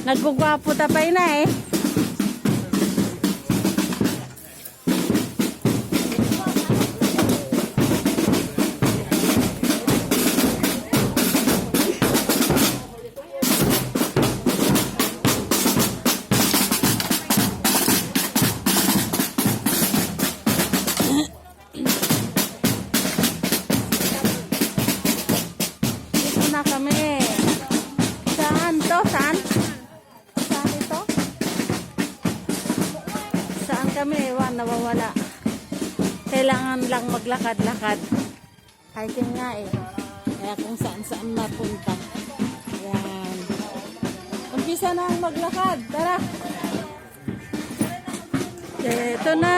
Nagugwapo tapay na eh. Dito na kami. Saan to? Saan? Saan ito? Saan kami? Ewan, nawawala. Kailangan lang maglakad-lakad. Hiking nga eh. Kaya kung saan-saan mapunta. Ayan. Umpisa na ang maglakad. Tara. Ito na.